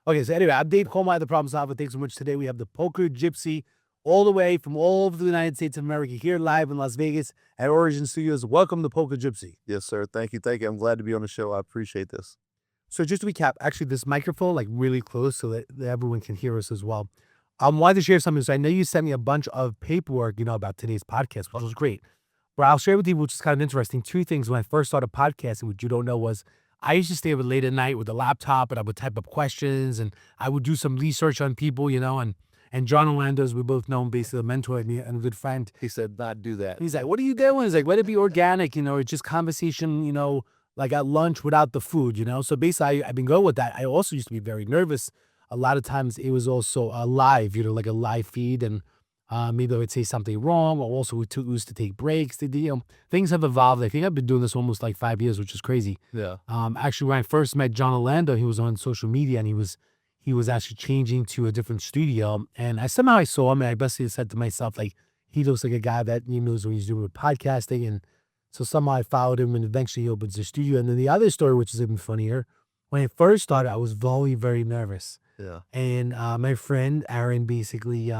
Okay, so anyway, I'm Dave Holmeyer, the Problem Solver. Thanks so much. Today we have the Poker Gypsy all the way from all over the United States of America here live in Las Vegas at Origin Studios. Welcome to Poker Gypsy. Yes, sir. Thank you. Thank you. I'm glad to be on the show. I appreciate this. So just to recap, actually this microphone like really close so that everyone can hear us as well. I wanted to share something. So I know you sent me a bunch of paperwork, about today's podcast, which was great. But I'll share with you, which is kind of interesting. Two things when I first started podcasting, which you don't know, was I used to stay up late at night with a laptop and I would type up questions and I would do some research on people, and John Orlando, as we both know him, basically a mentor and a good friend. He said not do that. He's like, what are you doing? He's like, let it be organic, or just conversation, like at lunch without the food, So basically, I've been going with that. I also used to be very nervous. A lot of times it was also a live, like a live feed. And maybe I would say something wrong. Or also we used to take breaks. Things have evolved. I think I've been doing this almost like 5 years, which is crazy. Yeah. Actually, when I first met John Orlando, he was on social media and he was actually changing to a different studio. And I saw him and I basically said to myself, like, he looks like a guy that knows what he's doing with podcasting. And so somehow I followed him and eventually he opens a studio. And then the other story, which is even funnier, when I first started, I was very, very nervous. Yeah. And my friend, Aaron, basically,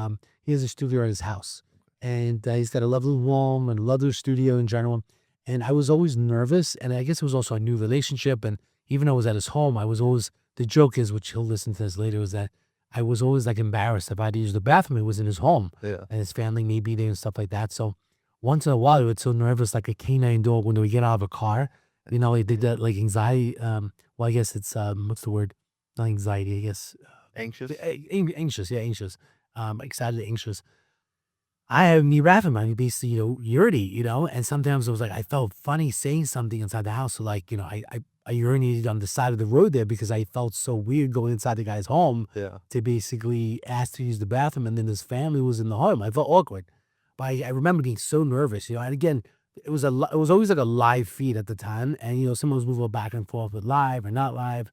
he has a studio at his house. And he's got a lovely home and a lovely studio in general. And I was always nervous. And I guess it was also a new relationship. And even though I was at his home, I was always, the joke is, which he'll listen to this later, was that I was always like embarrassed if I had to use the bathroom. It was in his home. Yeah. And his family may be there and stuff like that. So once in a while, I would so nervous, like a canine dog when we get out of a car. They did that like anxiety. Well, I guess it's, what's the word? Not anxiety, I guess. Anxious. Anxious, yeah, anxious. Excited, anxious. I have me rapping, man. Basically, urity, and sometimes it was like I felt funny saying something inside the house. So like, I urinated on the side of the road there because I felt so weird going inside the guy's home to basically ask to use the bathroom, and then his family was in the home. I felt awkward, but I remember being so nervous, and again, it was always like a live feed at the time, and someone was moving back and forth with live or not live,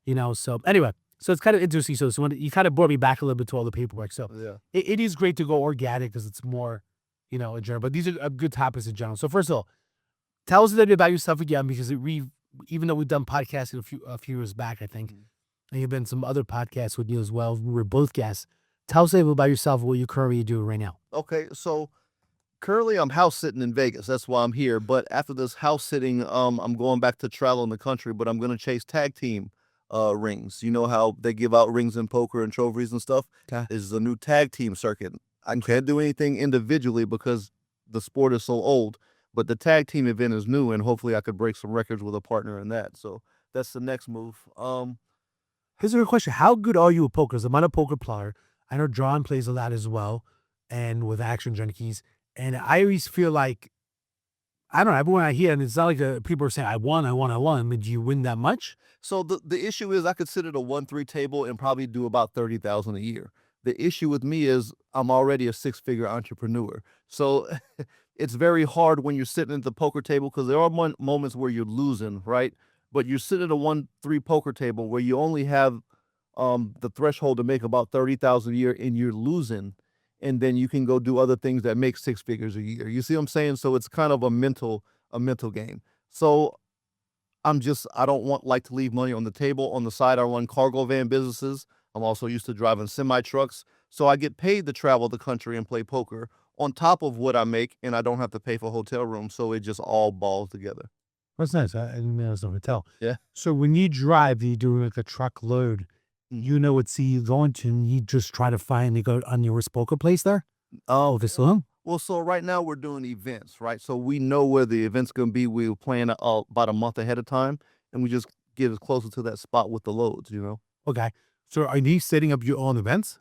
So anyway. So it's kind of interesting. So when you kind of brought me back a little bit to all the paperwork. So Yeah. it is great to go organic because it's more, in general. But these are good topics in general. So first of all, tell us a little bit about yourself again, because even though we've done podcasting a few years back, I think, and you've been some other podcasts with you as well. We were both guests. Tell us a little about yourself, what you're currently doing right now. Okay. So currently I'm house sitting in Vegas. That's why I'm here. But after this house sitting, I'm going back to travel in the country, but I'm going to chase tag team rings. You know how they give out rings in poker and trophies and stuff? Okay. This is a new tag team circuit. I can't do anything individually because the sport is so old, but the tag team event is new, and hopefully I could break some records with a partner in that. So that's the next move. Here's a good question. How good are you at poker? 'Cause I'm not a poker player. I know John plays a lot as well, and with Action Junkies. And I always feel like, I don't know, everyone I hear, and it's not like people are saying, I won. I mean, do you win that much? So the issue is I could sit at a 1-3 table and probably do about 30,000 a year. The issue with me is I'm already a 6-figure entrepreneur. So it's very hard when you're sitting at the poker table, because there are moments where you're losing, right? But you're sitting at a 1-3 poker table where you only have the threshold to make about 30,000 a year, and you're losing. And then you can go do other things that make 6 figures a year. You see what I'm saying? So it's kind of a mental game. So I don't like to leave money on the table. On the side, I run cargo van businesses. I'm also used to driving semi trucks. So I get paid to travel the country and play poker on top of what I make, and I don't have to pay for hotel rooms. So it just all balls together. That's nice. I didn't know it was a hotel. Yeah. So when you drive, you do like a truckload. You know what city you're going to, and you just try to find and go on your poker place there? Oh, this long? Well, so right now we're doing events, right? So we know where the event's going to be. We plan about a month ahead of time, and we just get as closer to that spot with the loads, Okay. So are you setting up your own events?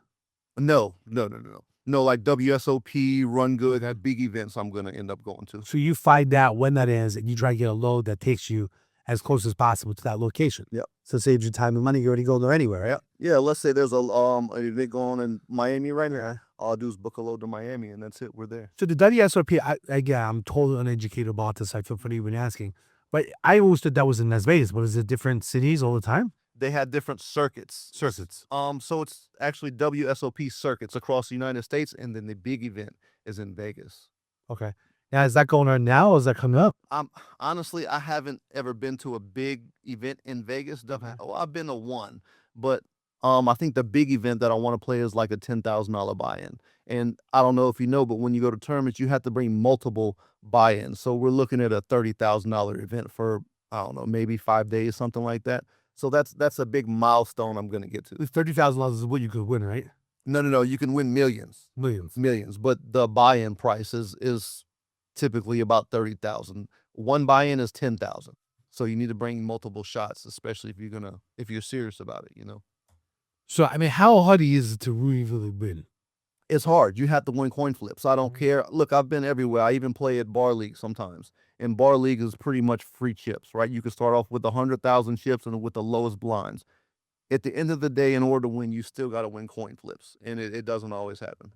No. No, like WSOP, Run Good, that big events I'm going to end up going to. So you find out when that is, and you try to get a load that takes you as close as possible to that location. Yep. So it saves you time and money. You already go there anywhere, right? Yeah. Let's say there's an event going on in Miami right now. All I do is book a load to Miami, and that's it. We're there. So the WSOP, again, I'm totally uneducated about this. I feel funny even asking, but I always thought that was in Las Vegas. But is it different cities all the time? They had different circuits. So it's actually WSOP circuits across the United States, and then the big event is in Vegas. Okay. Now, is that going on now, or is that coming up? Honestly, I haven't ever been to a big event in Vegas. I've been to one, but I think the big event that I want to play is like a $10,000 buy-in. And I don't know if you know, but when you go to tournaments, you have to bring multiple buy-ins. So we're looking at a $30,000 event for, I don't know, maybe 5 days, something like that. So that's a big milestone I'm going to get to. $30,000 is what you could win, right? No. You can win millions, Millions. but the buy-in price is typically about 30,000. One buy-in is 10,000. So you need to bring multiple shots, especially if you're serious about it, you know. So, I mean, how hard is it to really win? It's hard. You have to win coin flips. I don't care. Look, I've been everywhere. I even play at Bar League sometimes. And Bar League is pretty much free chips, right? You can start off with 100,000 chips and with the lowest blinds. At the end of the day, in order to win, you still got to win coin flips. And it doesn't always happen.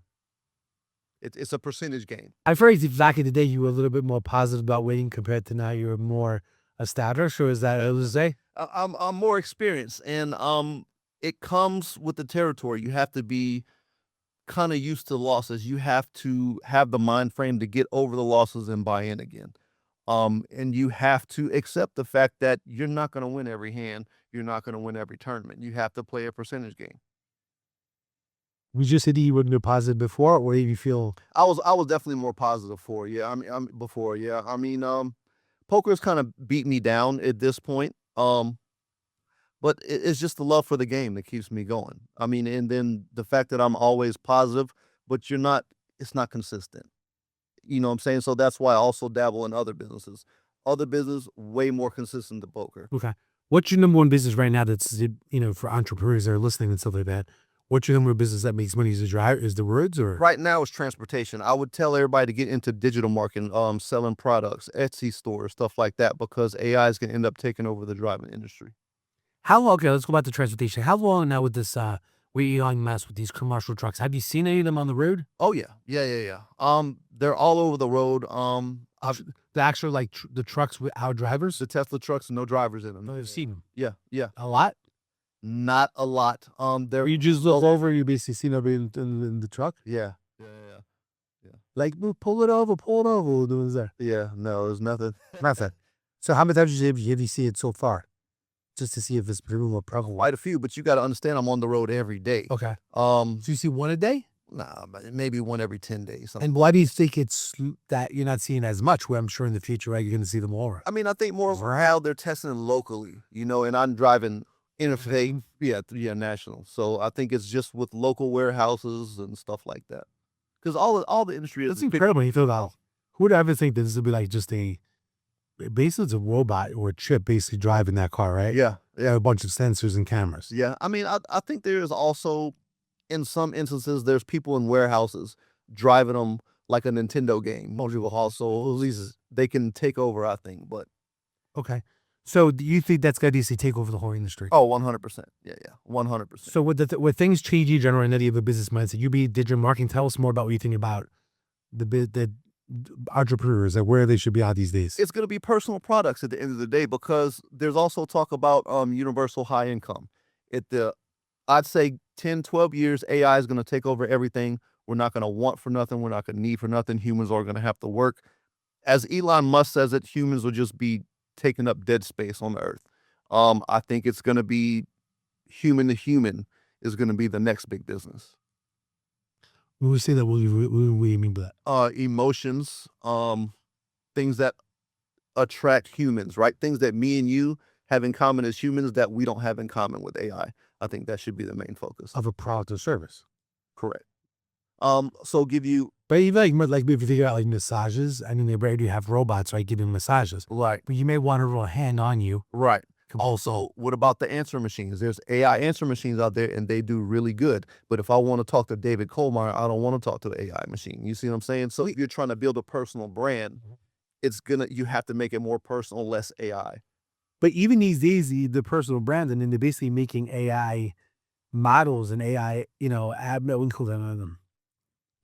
It's a percentage game. I've heard back in the day you were a little bit more positive about winning compared to now you're more established, or is that what to say? I'm more experienced, and it comes with the territory. You have to be kind of used to losses. You have to have the mind frame to get over the losses and buy in again. And you have to accept the fact that you're not going to win every hand. You're not going to win every tournament. You have to play a percentage game. We just said you were positive before, or do you feel? I was definitely more positive for, yeah. Before, yeah. I mean, poker's kind of beat me down at this point. But it's just the love for the game that keeps me going. I mean, and then the fact that I'm always positive, but it's not consistent. You know what I'm saying? So that's why I also dabble in other businesses. Other business, way more consistent than poker. Okay. What's your number one business right now that's, for entrepreneurs that are listening and stuff like that? What's your number one business that makes money? Is the words or? Right now it's transportation. I would tell everybody to get into digital marketing, selling products, Etsy stores, stuff like that, because AI is going to end up taking over the driving industry. How long? Okay, let's go back to transportation. How long now with this? With Elon Musk with these commercial trucks? Have you seen any of them on the road? Oh yeah. They're all over the road. The actual the trucks without drivers? The Tesla trucks, no drivers in them. No, I've seen them. Yeah. A lot. Not a lot. You just look over, you basically see nobody in the truck. Yeah. Like, pull it over. What doing there? Yeah. No, there's nothing. Nothing. So how many times have you seen it so far? Just to see if it's pretty more prevalent. Quite a few, but you got to understand I'm on the road every day. Okay. So you see one a day? Nah, maybe one every 10 days. Something. And why do you think it's that you're not seeing as much? Where I'm sure in the future, right, you're going to see them more. I mean, I think more of how they're testing locally, and I'm driving interstate, national. So I think it's just with local warehouses and stuff like that. Because all the industry That's incredible. You feel about who would ever think that this would be like just basically it's a robot or a chip basically driving that car, right? Yeah. A bunch of sensors and cameras. Yeah. I mean, I think there is also, in some instances, there's people in warehouses driving them like a Nintendo game. Most people also, at least they can take over, I think. But okay. So do you think that's going to take over the whole industry? Oh, 100%. Yeah. 100%. So with things changing generally, and you have a business mindset, you be digital marketing. Tell us more about what you think about the entrepreneurs and where they should be at these days. It's going to be personal products at the end of the day, because there's also talk about universal high income. I'd say 10, 12 years, AI is going to take over everything. We're not going to want for nothing. We're not going to need for nothing. Humans are going to have to work. As Elon Musk says it, humans will just be taking up dead space on the earth. I think it's going to be human to human is going to be the next big business. When we say that, what do you mean by that? Emotions, things that attract humans, right? Things that me and you have in common as humans that we don't have in common with AI. I think that should be the main focus of a product or service. Correct. So give you, but even like if you think about like massages, I mean, they already have robots, right, giving massages. Right. But you may want a real hand on you. Right. Also, what about the answer machines? There's AI answer machines out there, and they do really good. But if I want to talk to David Kohlmeyer, I don't want to talk to the AI machine. You see what I'm saying? So if you're trying to build a personal brand, you have to make it more personal, less AI. But even these days, the personal brand, and then they're basically making AI models and AI,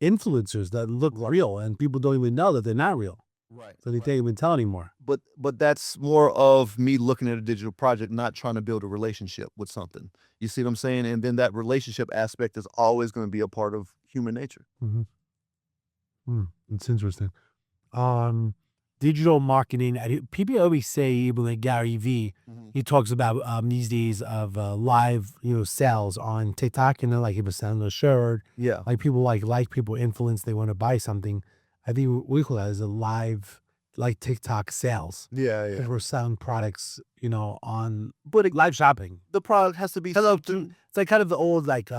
influencers that look real, and people don't even know that they're not real. Right. So they can't even tell anymore. But that's more of me looking at a digital project, not trying to build a relationship with something. You see what I'm saying? And then that relationship aspect is always going to be a part of human nature. It's interesting. digital marketing. People always say, even like Gary Vee, he talks about these days of live, sales on TikTok, like he was selling a shirt, Yeah. like people like people influence, they want to buy something. I think we call that as a live, like TikTok sales. Yeah, Because we're selling products, on But live shopping. the product has to be Hello, something. it's like kind of the old like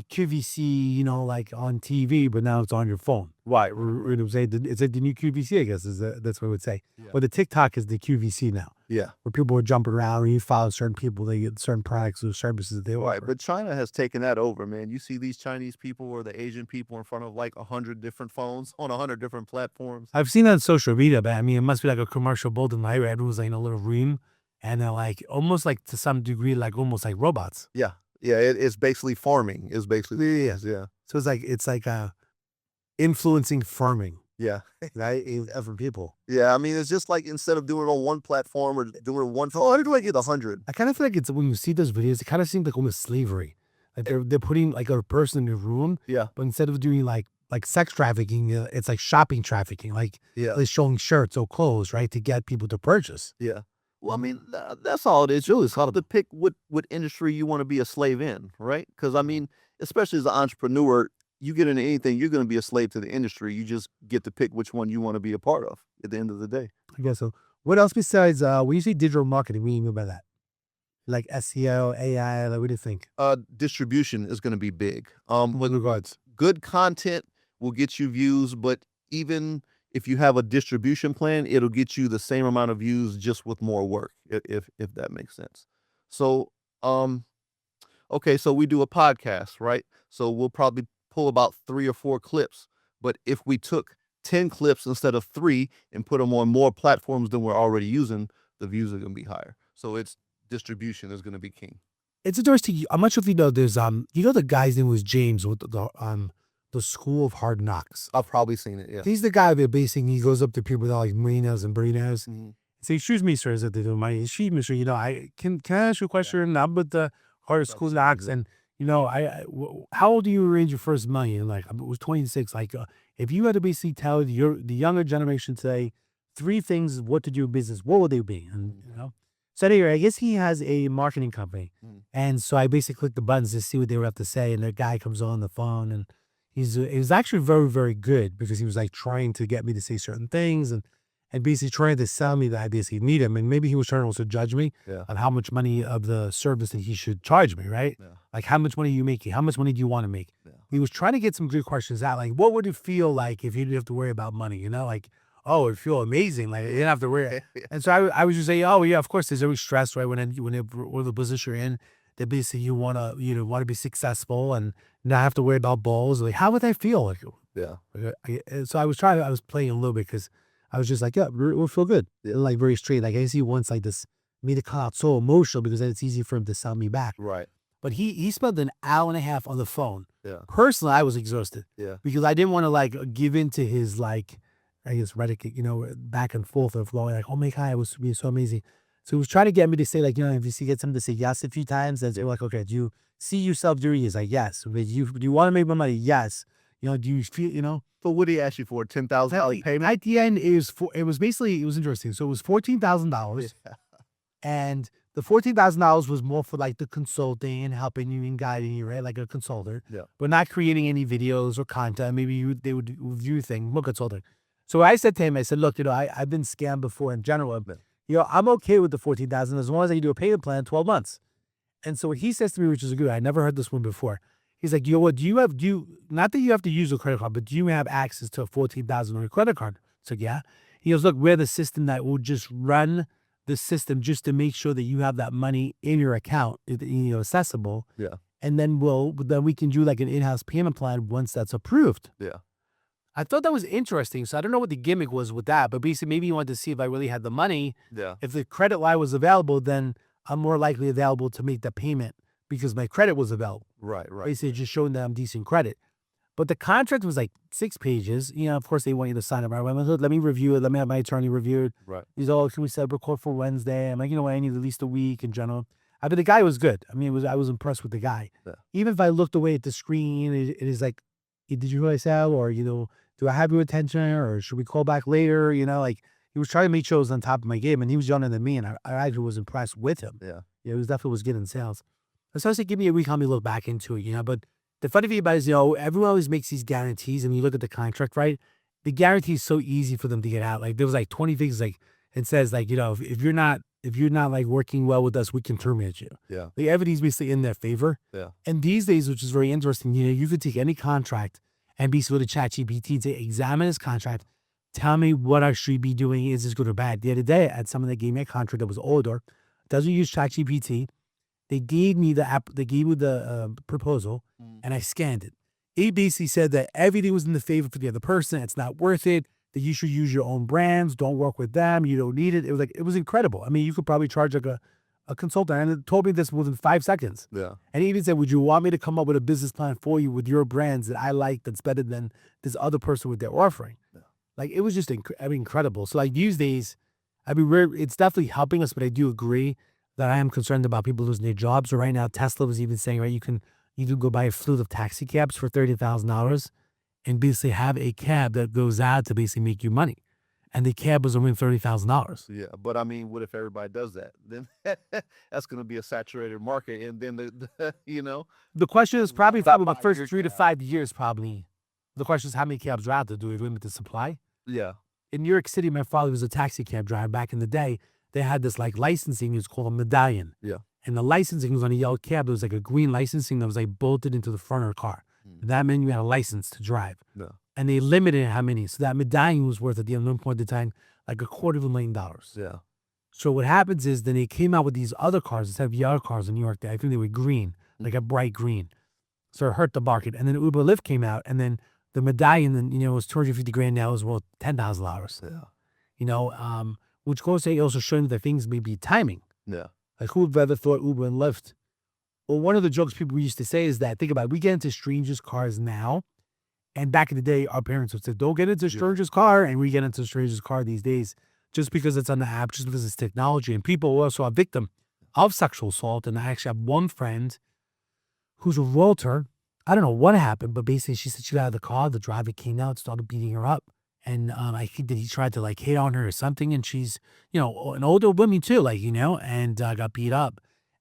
QVC, like on TV, but now it's on your phone. Right. It would say it's like the new QVC, I guess that's what I would say. Yeah. But the TikTok is the QVC now, Yeah. where people are jumping around and you follow certain people, they get certain products or services that they Right. offer. But China has taken that over, man. You see these Chinese people or the Asian people in front of like 100 different phones on 100 different platforms. I've seen that on social media, but I mean, it must be like a commercial building, right? Where everyone's like in a little room and they're like almost like to some degree, like almost like robots. Yeah. Yeah. It's basically farming. It's basically, Yeah. yeah. So it's like influencing farming, Yeah. right? For people. Yeah. I mean, it's just like instead of doing it on one platform or doing one phone, how do I get 100? I kind of feel like it's when you see those videos, it kind of seems like almost slavery. Like they're putting like a person in a room, Yeah. but instead of doing like sex trafficking, it's like shopping trafficking. Like Yeah. they're showing shirts or clothes, right, to get people to purchase. Yeah. Well, I mean, that's all it is. Really, it's how to pick what industry you want to be a slave in, right? Because I mean, especially as an entrepreneur, you get into anything, you're going to be a slave to the industry. You just get to pick which one you want to be a part of at the end of the day. I guess so. What else besides when you say digital marketing, what do you mean by that? Like SEO, AI, like what do you think? Distribution is going to be big. What regards? Good content will get you views, but even if you have a distribution plan, it'll get you the same amount of views just with more work, if that makes sense. So, okay, so we do a podcast, right? So we'll probably pull about 3 or 4 clips, but if we took 10 clips instead of 3 and put them on more platforms than we're already using, the views are going to be higher. So it's distribution is going to be king. It's interesting. I'm not sure if you know. There's the guy's name was James with the School of Hard Knocks. I've probably seen it. Yeah. He's the guy that basically he goes up to people with all like marinas and burritos. Mhm. Say, excuse me, sir, is that excuse me, sir, I can I ask you a question? I'm with the hard school knocks, and how old do you arrange your first money? And like I was 26. Like if you had to basically tell the younger generation today 3 things what to do in business, what would they be? And so anyway, I guess he has a marketing company, and so I basically clicked the buttons to see what they were have to say, and the guy comes on the phone, and it was actually very, very good because he was like trying to get me to say certain things and basically trying to sell me the ideas he needed. And maybe he was trying to also judge me Yeah. on how much money of the service that he should charge me, right? Yeah. Like how much money are you making? How much money do you want to make? Yeah. He was trying to get some good questions out. Like, what would it feel like if you didn't have to worry about money? Like, oh, it'd feel amazing. Like you didn't have to worry. Yeah. And so I was just saying, oh yeah, of course there's always stress, right? When the position you're in, that basically you want to be successful and not have to worry about balls. Like, how would that feel? Like, Yeah. so I was playing a little bit because I was just like, yeah, we'll feel good. Yeah. Like very straight. Like I guess he wants like this, me to come out so emotional because then it's easy for him to sell me back. Right. But he spent an hour and a half on the phone. Yeah. Personally, I was exhausted Yeah. because I didn't want to like give in to his like, I guess Reddit, back and forth of going like, oh my God, it was being so amazing. So he was trying to get me to say like, if you get something to say yes a few times, then they're like, okay, do you see yourself doing it? He's like, yes. But do you want to make my money? Yes. Do you feel, But what did he ask you for? $10,000 payment? At the end, it was interesting. So it was $14,000. Yeah. And the $14,000 was more for like the consulting and helping you and guiding you, right? Like a consultant. Yeah. But not creating any videos or content. Maybe they would review things, more consulting. So I said to him, I said, look, I've been scammed before in general. Yeah. I'm okay with the $14,000 as long as I do a payment plan, 12 months. And so what he says to me, which is good, I never heard this one before. He's like, what, not that you have to use a credit card, but do you have access to a $14,000 on your credit card? So yeah. He goes, look, we're the system that will just run the system just to make sure that you have that money in your account, accessible. Yeah. And then we can do like an in-house payment plan once that's approved. Yeah. I thought that was interesting. So I don't know what the gimmick was with that, but basically maybe he wanted to see if I really had the money. Yeah. If the credit line was available, then I'm more likely available to make the payment because my credit was available. Right. Right. Basically just showing that I'm decent credit. But the contract was like 6 pages. Of course they want you to sign it right away. I'm like, let me review it. Let me have my attorney review it. Right. He's all, can we set up a record for Wednesday? I'm like, I need at least a week in general. But the guy was good. I mean, I was impressed with the guy. Yeah. Even if I looked away at the screen, it is like, did you really sell? Or, do I have your attention or should we call back later? You know, like he was trying to make sure I was on top of my game, and he was younger than me, and I actually was impressed with him. Yeah. Yeah, it was definitely was good in sales. So I said, give me a week, help me look back into it, you know. But the funny thing about it is, everyone always makes these guarantees, and you look at the contract, right? The guarantee is so easy for them to get out. Like there was like 20 things, like it says, like, if you're not like working well with us, we can terminate you. Yeah. Like everything's basically in their favor. Yeah. And these days, which is very interesting, you could take any contract and basically go to ChatGPT to examine this contract. Tell me what I should be doing. Is this good or bad? The other day, I had someone that gave me a contract that was older, doesn't use ChatGPT. They gave me the app. They gave me the proposal, and I scanned it. It basically said that everything was in the favor for the other person. It's not worth it. That you should use your own brands. Don't work with them. You don't need it. It was incredible. I mean, you could probably charge like a consultant, and it told me this within 5 seconds. Yeah. And he even said, "Would you want me to come up with a business plan for you with your brands that I like that's better than this other person with their offering?" Yeah. Like it was just incredible. So like these days, I mean, it's definitely helping us, but I do agree that I am concerned about people losing their jobs. So right now, Tesla was even saying, right, you can go buy a fleet of taxi cabs for $30,000 and basically have a cab that goes out to basically make you money. And the cab was only $30,000. Yeah, but I mean, what if everybody does that? Then that's going to be a saturated market, and then The question is probably About the 5 first years 3 to now. 5 years, probably. The question is how many cabs are out there? Do we have limited supply? Yeah. In New York City, my father was a taxi cab driver back in the day. They had this like licensing, it was called a medallion. Yeah. And the licensing was on a yellow cab. There was like a green licensing that was like bolted into the front of the car. That meant you had a license to drive. Yeah. And they limited how many. So that medallion was worth at the end of one point in time like $250,000. Yeah. So what happens is then they came out with these other cars instead of yellow cars in New York. I think they were green, like a bright green. So it hurt the market. And then Uber Lyft came out, and then the medallion, then was $250,000 now is worth $10,000. Yeah. Which goes to also showing that things may be timing. Yeah. Like who would ever thought Uber and Lyft? Well, one of the jokes people used to say is that, think about it, we get into strangers' cars now. And back in the day, our parents would say, don't get into a stranger's car. And we get into a stranger's car these days just because it's on the app, just because it's technology. And people also are victim of sexual assault. And I actually have one friend who's a realtor. I don't know what happened, but basically she said she got out of the car. The driver came out, started beating her up. And I think that he tried to like hit on her or something. And she's, an older woman too, and got beat up.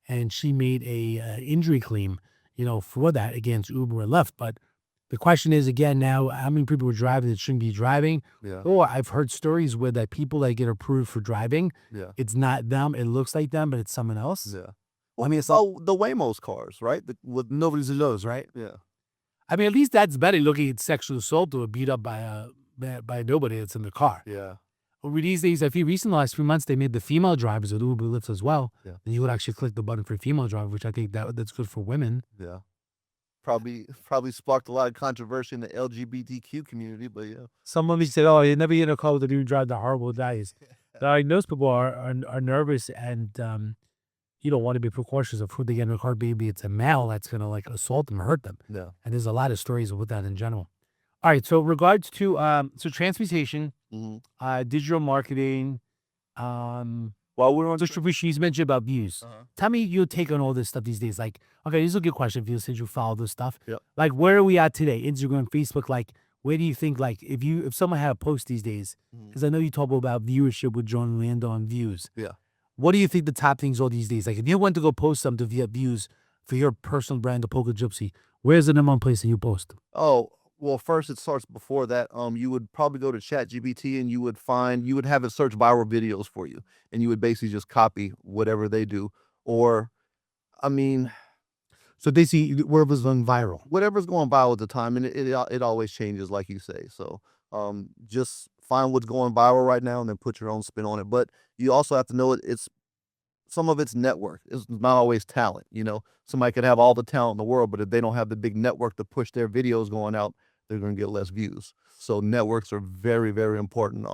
And she made a injury claim, for that against Uber and Lyft. But the question is, again, now, how many people were driving that shouldn't be driving? Yeah. Or I've heard stories where that people that get approved for driving, Yeah. it's not them, it looks like them, but it's someone else. Yeah. I mean, it's the Waymo's cars, right? With nobody's in those, right? yeah. I mean, at least that's better looking at sexual assault or beat up by nobody that's in the car. Yeah. Or these days, I think recently, the last few months, they made the female drivers at Uber Lyft as well. Yeah. And you would actually click the button for female driver, which I think that's good for women. Yeah. Probably sparked a lot of controversy in the LGBTQ community, but yeah. Someone said, "Oh, you never get in a car with a dude drive the horrible days." Like those people are nervous, and you don't want to be precautious of who they get in a car. Maybe it's a male that's gonna like assault them or hurt them. Yeah. And there's a lot of stories with that in general. All right, so regards to transportation, digital marketing, while we're on distribution, you mentioned about views. Tell me your take on all this stuff these days. Like, okay, this is a good question for you since you follow this stuff. Yep. Like, where are we at today? Instagram, Facebook, like, where do you think, like, if someone had a post these days, because I know you talk about viewership with John Orlando on views. Yeah. What do you think the top things are these days? Like, if you went to go post something via views for your personal brand, the Polka Gypsy, where's the number one place that you post? Oh, well, first it starts before that. You would probably go to ChatGPT and you would have it search viral videos for you, and you would basically just copy whatever they do. Or, I mean, So basically, wherever's going viral. whatever's going viral at the time, and it always changes, like you say. So, just find what's going viral right now and then put your own spin on it. But you also have to know it's some of it's network. It's not always talent. Somebody could have all the talent in the world, but if they don't have the big network to push their videos going out, they're going to get less views. So networks are very, very important.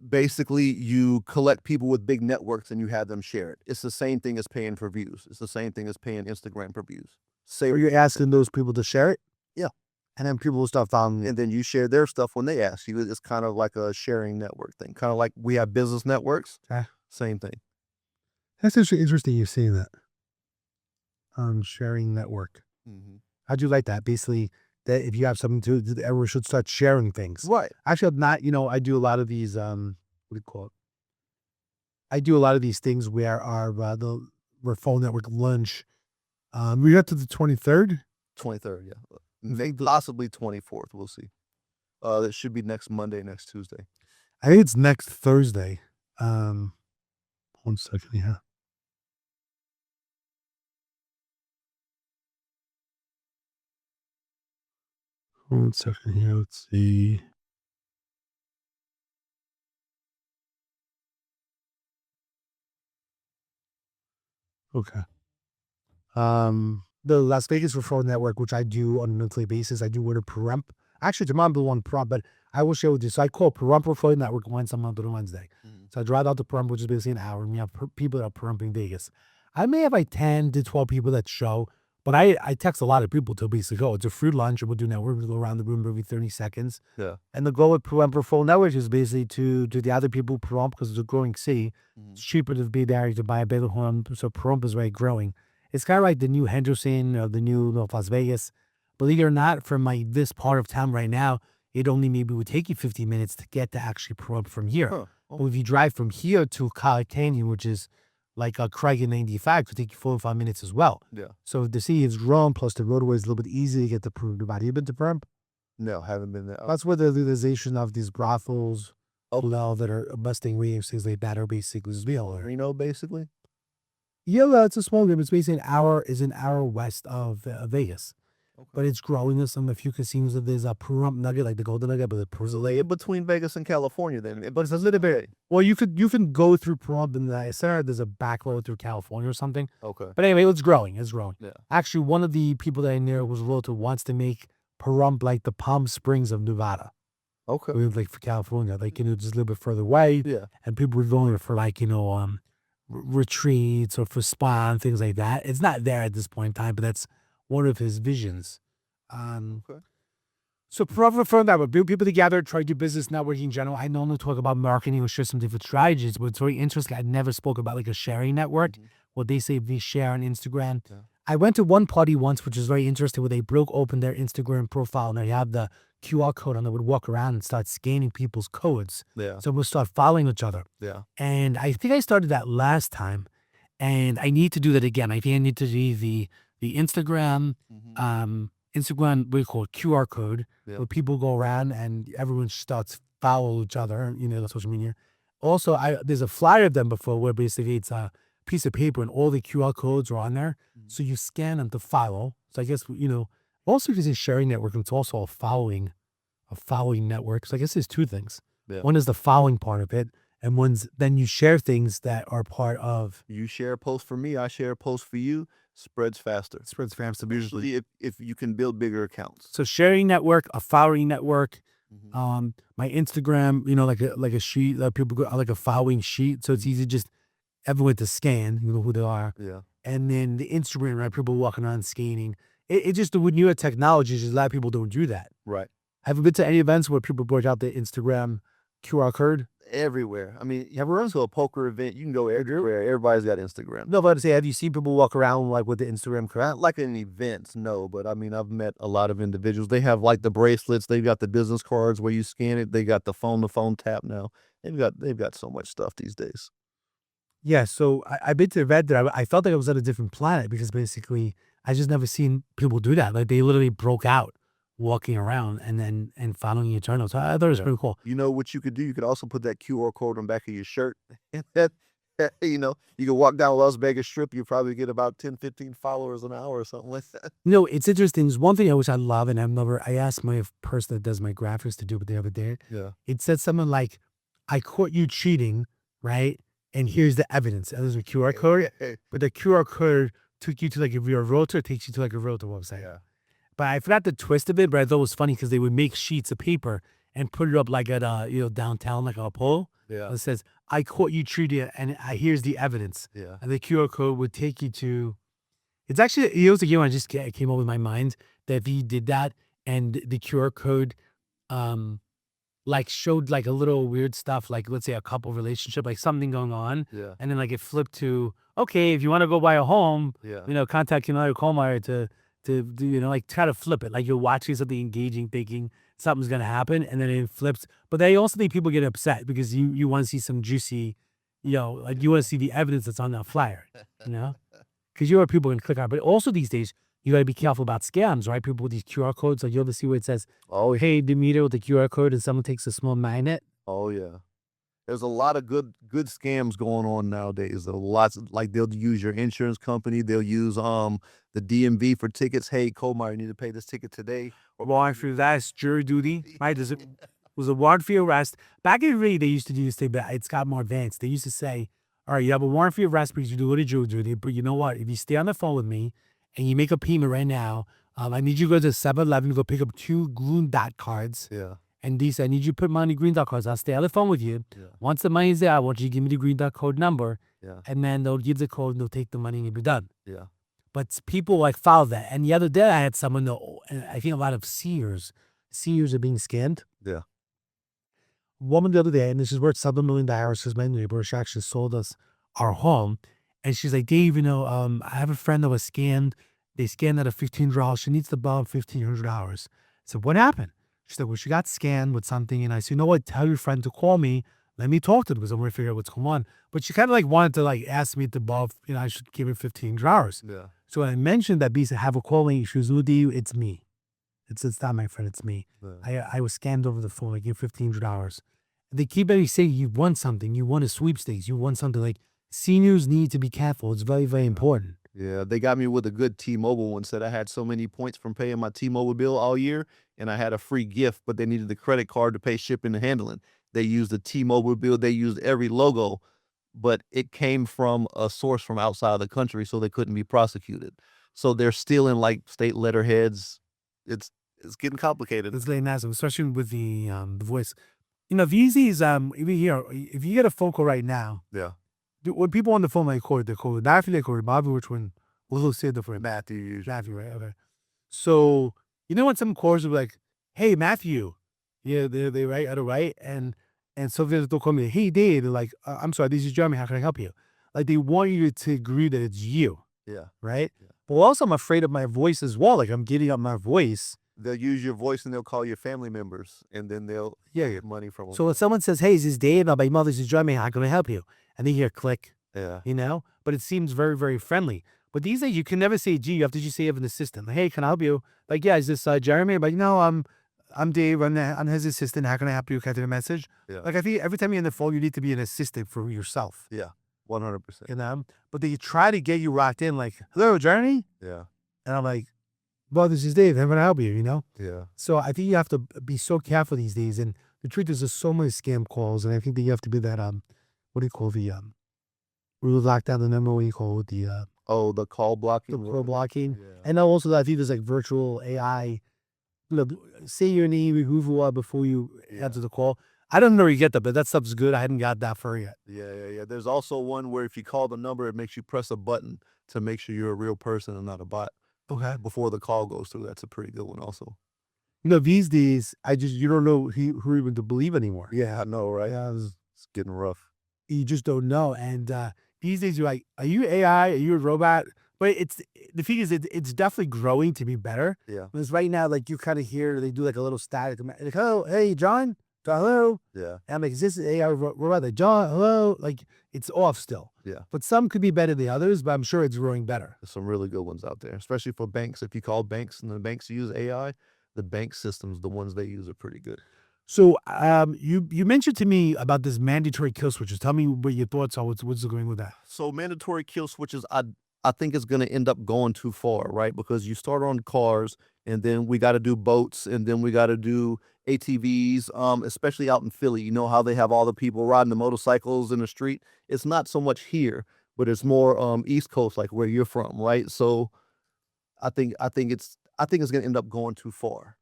Basically, you collect people with big networks and you have them share it. It's the same thing as paying for views. It's the same thing as paying Instagram for views. So you're asking those people to share it? Yeah. And then people will start following it. And then you share their stuff when they ask you. It's kind of like a sharing network thing. Kind of like we have business networks. Same thing. That's actually interesting you've seen that. Sharing network. How'd you like that? Basically, that if you have something to everyone should start sharing things. Right. Actually, I'm not, I do a lot of these, what do you call it? I do a lot of these things where we're phone network lunch. We got to the 23rd. 23rd, yeah. Maybe possibly 24th. We'll see. That should be next Monday, next Tuesday. I think it's next Thursday. 1 second, yeah. One second here. Let's see. Okay. The Las Vegas Referral Network, which I do on a monthly basis, I do with a Pahrump. Actually, tomorrow I'm the one Pahrump, but I will share with you. So I call Pahrump Referral Network once a month on Wednesday. So I drive out to Pahrump, which is basically an hour, and we have people that are Pahrump Vegas. I may have like 10 to 12 people that show, but I text a lot of people to basically go. It's a free lunch, and we'll do network. We'll go around the room every 30 seconds. Yeah. And the goal with Pahrump Referral Network is basically to the other people Pahrump, because it's a growing city. It's cheaper to be there to buy a bigger home, so Pahrump is very growing. It's kind of like the new Henderson or the new Las Vegas. Believe it or not, from this part of town right now, it only maybe would take you 15 minutes to get to actually Pahrump from here. Huh. But if you drive from here to College Canyon, which is like a Craig in 95, it could take you 45 minutes as well. Yeah. So the city has grown, plus the roadway is a little bit easier to get to Pahrump. Have you been to Pahrump? No, haven't been there. That's where the legalization of these brothels, that are Mustang Williams, things like that are basically real. Reno, basically. Yeah, it's a small group. It's basically an hour west of Vegas. Okay. But it's growing. There's a few casinos. There's a Pahrump Nugget, like the Golden Nugget, but It's in between Vegas and California, then. but it's a little bit. Well, you can go through Pahrump and there's a back road through California or something. Okay. But anyway, it's growing. It's growing. Yeah. Actually, one of the people that I knew was a realtor wants to make Pahrump like the Palm Springs of Nevada. Okay. Like for California, like just a little bit further away. Yeah. And people were going there for like retreats or for spa and things like that. It's not there at this point in time, but that's one of his visions. Okay. So from that, but people together, try to do business networking in general. I normally talk about marketing or share some different strategies, but it's very interesting. I never spoke about like a sharing network. What they say we share on Instagram. Yeah. I went to one party once, which was very interesting, where they broke open their Instagram profile and they have the QR code and they would walk around and start scanning people's codes. Yeah. So we'll start following each other. Yeah. And I think I started that last time, and I need to do that again. I think I need to do the Instagram, Instagram, we call it QR code, Yeah. where people go around and everyone starts follow each other, the social media. Also, there's a flyer of them before where basically it's a piece of paper and all the QR codes are on there. So you scan them to follow. So I guess, also because it's sharing network, it's also a following network. So I guess there's two things. Yeah. One is the following part of it, and then you share things that are part of. You share a post for me, I share a post for you. Spreads faster. Spreads faster. Usually, if you can build bigger accounts. So sharing network, a following network. My Instagram, like a sheet that people go like a following sheet, so it's easy just everyone to scan, who they are. Yeah. And then the Instagram, right? People walking around scanning. It just with newer technology, just a lot of people don't do that. Right. Have you been to any events where people brought out the Instagram QR code? Everywhere. I mean, you ever run to a poker event? You can go everywhere. Everybody's got Instagram. No, but I'd say, have you seen people walk around like with the Instagram card? Not like in events, no. But I mean, I've met a lot of individuals. They have like the bracelets. They've got the business cards where you scan it. They got the phone-to-phone tap now. They've got so much stuff these days. Yeah. So I've been to an event that I felt like I was on a different planet, because basically I just never seen people do that. Like they literally broke out walking around and following each other. So I thought it was pretty cool. You know what you could do? You could also put that QR code on the back of your shirt. You could walk down Las Vegas Strip. You probably get about 10, 15 followers an hour or something like that. It's interesting. There's one thing I love, and I asked my person that does my graphics to do it the other day. Yeah. It said something like, I caught you cheating, right? And here's the evidence. And there's a QR code, but the QR code took you to like, if you're a realtor, it takes you to like a realtor website. Yeah. But I forgot the twist of it, but I thought it was funny because they would make sheets of paper and put it up like at downtown, like a pole. Yeah. It says, I caught you cheating, and here's the evidence. Yeah. And the QR code would take you to, it's actually, it was a game I just came up with my mind, that if he did that and the QR code, like showed like a little weird stuff, like let's say a couple relationship, like something going on. Yeah. And then like it flipped to, okay, if you want to go buy a home, Yeah. contact United Colmeyer to to do, like try to flip it. Like you're watching something engaging, thinking something's gonna happen, and then it flips. But I also think people get upset because you want to see some juicy, like you want to see the evidence that's on that flyer, you know, because you are people gonna click on it. But also these days, you gotta be careful about scams, right? People with these QR codes, like you ever see where it says, Oh, "Hey, Demeter," with the QR code, and someone takes a small magnet. oh yeah. There's a lot of good scams going on nowadays. There are lots like they'll use your insurance company. They'll use the DMV for tickets. Hey, Comar, you need to pay this ticket today. Warrant for arrest, jury duty, right? Was a warrant for your arrest. Back in the day, they used to do this thing, but it's got more advanced. They used to say, all right, you have a warrant for your arrest because you do a jury duty, but you know what? If you stay on the phone with me and you make a payment right now, I need you to go to 7-Eleven to go pick up 2 Green Dot cards. Yeah, And these, I need you to put money Green Dot cards. I'll stay on the phone with you. yeah, Once the money's there, I want you to give me the Green Dot code number, yeah, and then they'll give the code and they'll take the money and you'll be done. yeah. But people like follow that. And the other day I had someone know, and I think a lot of seniors are being scammed. Yeah. Woman the other day, and this is worth $7 million because my neighbor, she actually sold us our home. And she's like, Dave, I have a friend that was scammed. They scammed out of $1,500. She needs to borrow $1,500. I said, what happened? She said, well, she got scammed with something. And I said, you know what? Tell your friend to call me. Let me talk to them because I'm going to figure out what's going on. But she kind of like wanted to like ask me to borrow, I should give her $1,500. Yeah. So when I mentioned that Bisa have a calling, she was, Udi, it's me. It's not my friend, it's me. Yeah. I was scammed over the phone. I gave $1,500. They keep every saying you won something, you won a sweepstakes, you won something. Like seniors need to be careful. It's very, very important. Yeah, they got me with a good T-Mobile one. Said I had so many points from paying my T-Mobile bill all year, and I had a free gift, but they needed the credit card to pay shipping and handling. They used the T-Mobile bill. They used every logo, but it came from a source from outside of the country, so they couldn't be prosecuted. So they're stealing like state letterheads. It's getting complicated. It's really nice, especially with the voice. These days, if you get a phone call right now, Yeah. when people on the phone they call Matthew, they call Bobby, which one? We'll say the for Matthew usually. Matthew, right? Okay. So when some calls are like, "Hey, Matthew," yeah, they right, and sometimes they'll call me, "Hey, Dave," they're like, "I'm sorry, this is Jeremy. How can I help you?" Like they want you to agree that it's you, Yeah. right? Yeah. But also, I'm afraid of my voice as well. Like I'm getting up my voice. They'll use your voice and they'll call your family members, and then they'll get money from them. So when someone says, "Hey, is this Dave?" I'm like, "Mother, this is Jeremy. How can I help you?" And they hear click. Yeah. But it seems very, very friendly. But these days, you can never say G. You have to just say you have an assistant. Like, hey, can I help you? Like, yeah, is this Jeremy? But no, I'm Dave. I'm his assistant. How can I help you? Can I take a message? Yeah. Like, I think every time you're on the phone, you need to be an assistant for yourself. Yeah. 100%. But they try to get you rocked in. Like, hello, Jeremy. Yeah. And I'm like, well, this is Dave. How can I help you? Yeah. So I think you have to be so careful these days. And the truth is, there's so many scam calls, and I think that you have to be that what do you call the we would lock down the number. What do you call it? The call blocking. call blocking. Yeah. And also, I think there's like virtual AI. Say your name, who you are before you answer the call. I don't know where you get that, but that stuff's good. I hadn't got that far yet. Yeah. There's also one where if you call the number, it makes you press a button to make sure you're a real person and not a bot. Okay. Before the call goes through. That's a pretty good one also. These days, you don't know who even to believe anymore. Yeah, I know, right? Yeah, it's getting rough. You just don't know. And these days, you're like, are you AI? Are you a robot? But the thing is, it's definitely growing to be better. Yeah. Because right now, like you kind of hear, they do like a little static. Like, oh, hey, John, hello. Yeah. And I'm like, is this AI robot? Like, John, hello. Like, it's off still. Yeah. But some could be better than others, but I'm sure it's growing better. There's some really good ones out there, especially for banks. If you call banks and the banks use AI, the bank systems, the ones they use are pretty good. So you mentioned to me about this mandatory kill switches. Tell me what your thoughts are. What's going with that? So mandatory kill switches, I think it's going to end up going too far, right? Because you start on cars, and then we got to do boats, and then we got to do ATVs, especially out in Philly. You know how they have all the people riding the motorcycles in the street? It's not so much here, but it's more East Coast, like where you're from, right? So I think it's going to end up going too far.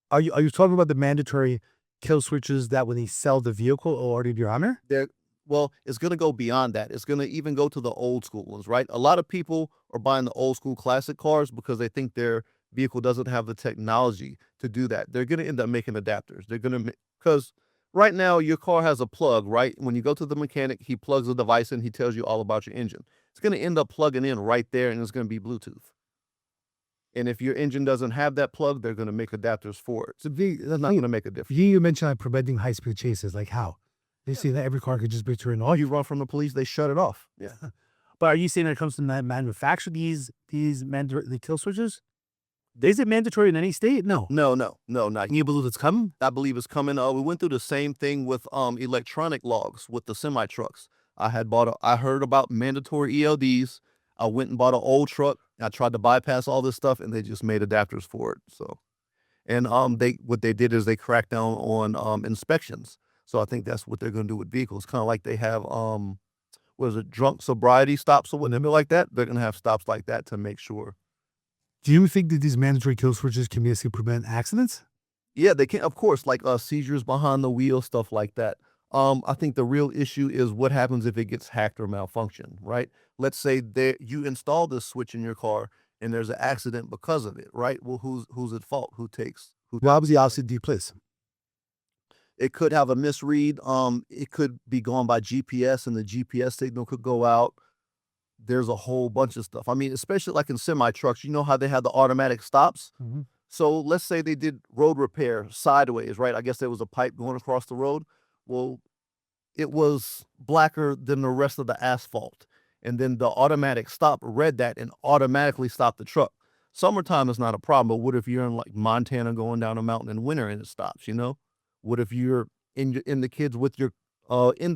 Are you talking about the mandatory kill switches that when they sell the vehicle or ordered your honor? Well, it's going to go beyond that. It's going to even go to the old school ones, right? A lot of people are buying the old school classic cars because they think their vehicle doesn't have the technology to do that. They're going to end up making adapters. They're going to, because right now your car has a plug, right? When you go to the mechanic, he plugs a device in, he tells you all about your engine. It's going to end up plugging in right there, and it's going to be Bluetooth. And if your engine doesn't have that plug, they're going to make adapters for it. So That's not going to make a difference. you mentioned like preventing high speed chases. Like how? They say that every car could just be turned off. You run from the police, they shut it off. Yeah. But are you saying when it comes to manufacture these the kill switches? Is it mandatory in any state? No. No, not. You believe it's coming? I believe it's coming. We went through the same thing with electronic logs with the semi trucks. I heard about mandatory ELDs. I went and bought an old truck. I tried to bypass all this stuff, and they just made adapters for it. So, and what they did is they cracked down on inspections. So I think that's what they're going to do with vehicles. Kind of like they have drunk sobriety stops or whatever like that. They're going to have stops like that to make sure. Do you think that these mandatory kill switches can basically prevent accidents? Yeah, they can, of course, like seizures behind the wheel, stuff like that. I think the real issue is what happens if it gets hacked or malfunction, right? Let's say you install this switch in your car and there's an accident because of it, right? Well, who's at fault? Who Well, obviously, the police. It could have a misread. It could be gone by GPS and the GPS signal could go out. There's a whole bunch of stuff. I mean, especially like in semi trucks, you know how they have the automatic stops? Mm-hmm. So let's say they did road repair sideways, right? I guess there was a pipe going across the road. Well, it was blacker than the rest of the asphalt. And then the automatic stop read that and automatically stopped the truck. Summertime is not a problem, but what if you're in like Montana going down a mountain in winter and it stops, you know? What if you're in the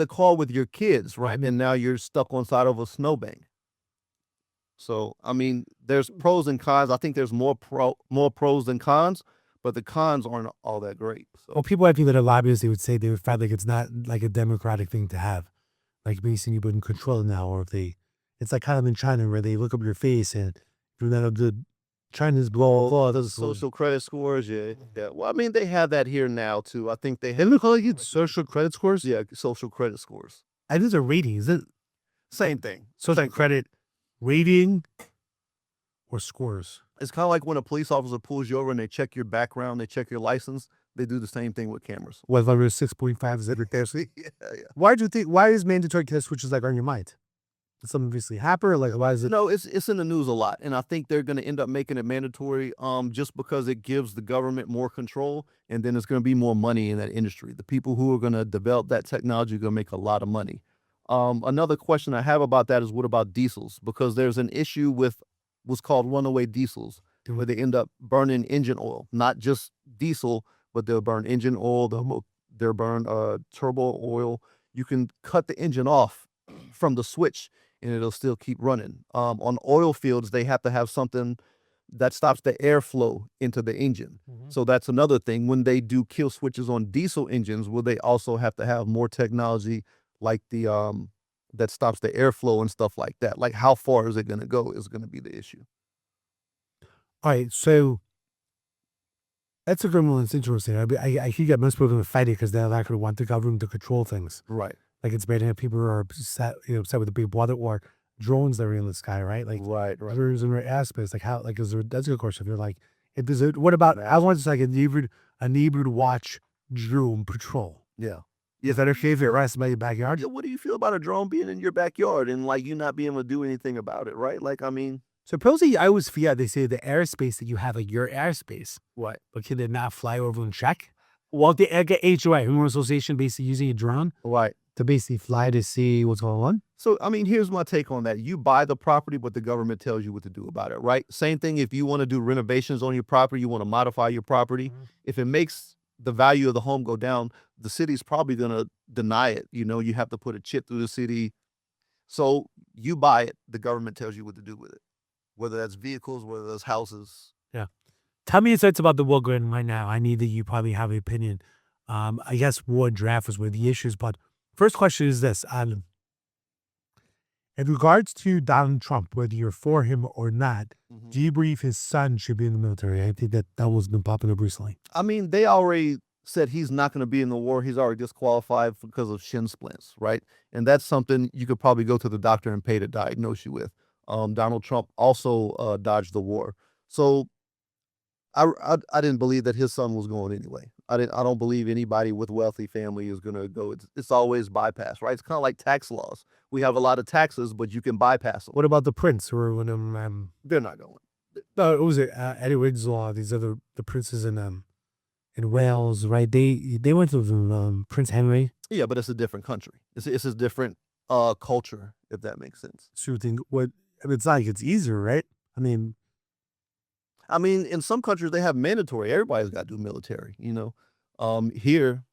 car with your kids, right? And now you're stuck on side of a snowbank. So, I mean, there's pros and cons. I think there's more pros than cons, but the cons aren't all that great. So. Well, people I think that are lobbyists, they would say they would find like it's not like a democratic thing to have. Like basically you put in control now, or if it's like kind of in China where they look up your face and you're not up to China's law. Social credit scores, yeah. Well, I mean, they have that here now too. I think they They call it social credit scores. Yeah, social credit scores. And these are ratings. Is it Same thing. social credit rating or scores? It's kind of like when a police officer pulls you over and they check your background, they check your license. They do the same thing with cameras. What level 6.5 is it? Yeah. Why is mandatory kill switches like on your mind? Did something obviously happen? Or like why is it? No, it's in the news a lot, and I think they're going to end up making it mandatory just because it gives the government more control, and then it's going to be more money in that industry. The people who are going to develop that technology are going to make a lot of money. Another question I have about that is what about diesels? Because there's an issue with what's called runaway diesels, where they end up burning engine oil, not just diesel, but they'll burn engine oil, they'll burn turbo oil. You can cut the engine off from the switch and it'll still keep running. On oil fields, they have to have something that stops the airflow into the engine. Mm-hmm. So that's another thing. When they do kill switches on diesel engines, will they also have to have more technology like the that stops the airflow and stuff like that? Like how far is it going to go is going to be the issue. All right, so that's a good one. It's interesting. I think that most people are going to fight it because they're not going to want the government to control things. Right. Like it's bad to have people who are upset with the big water or drones that are in the sky, right? Like Right. there's in right aspects. Like how like is there that's a good question. If you're like if there's what about I want to like a neighborhood watch drone patrol. Yeah. Is that a favorite right in your backyard? Yeah, what do you feel about a drone being in your backyard and like you not being able to do anything about it, right? Like, I mean, Supposedly, I always forget they say the airspace that you have, like your airspace. what? But can they not fly over and check? Well, the HOA, Homeowner Association, basically using a drone Right. to basically fly to see what's going on. So, I mean, here's my take on that. You buy the property, but the government tells you what to do about it, right? Same thing if you want to do renovations on your property, you want to modify your property. Mhm. If it makes the value of the home go down, the city's probably going to deny it. You know, you have to put a chip through the city. So you buy it, the government tells you what to do with it, whether that's vehicles, whether that's houses. Tell me insights about the war going right now. I need that you probably have an opinion. I guess war and draft was where the issues, but first question is this. In regards to Donald Trump, whether you're for him or not, do you believe his son should be in the military? I think that was been popping up recently. I mean, they already said he's not going to be in the war. He's already disqualified because of shin splints, right? And that's something you could probably go to the doctor and pay to diagnose you with. Donald Trump also dodged the war. So I didn't believe that his son was going anyway. I don't believe anybody with wealthy family is going to go. It's always bypass, right? It's kind of like tax laws. We have a lot of taxes, but you can bypass them. What about the prince or when They're not going. No, it was Eddie Winslow, these other the princes in Wales, right? They went to Prince Henry. Yeah, but it's a different country. It's a different culture, if that makes sense. Shooting what I mean, it's not like it's easier, right? I mean, In some countries they have mandatory. Everybody's got to do military. Here,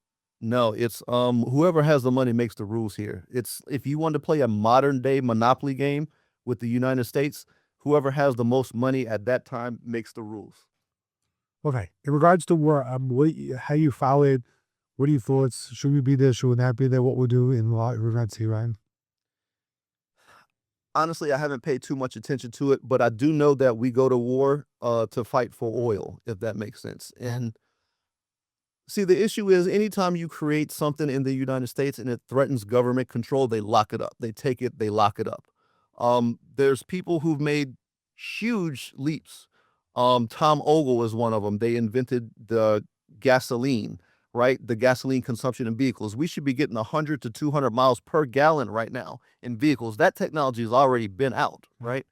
no. It's whoever has the money makes the rules here. It's if you want to play a modern day Monopoly game with the United States, whoever has the most money at that time makes the rules. okay. In regards to war, how you follow it? What are your thoughts? Should we be there? Should we not be there? What we'll do in regards to Iran? Honestly, I haven't paid too much attention to it, but I do know that we go to war to fight for oil, if that makes sense. And see, the issue is anytime you create something in the United States and it threatens government control, they lock it up. They take it, they lock it up. There's people who've made huge leaps. Tom Ogle is one of them. They invented the gasoline, right? The gasoline consumption in vehicles. We should be getting 100 to 200 miles per gallon right now in vehicles. That technology has already been out, right?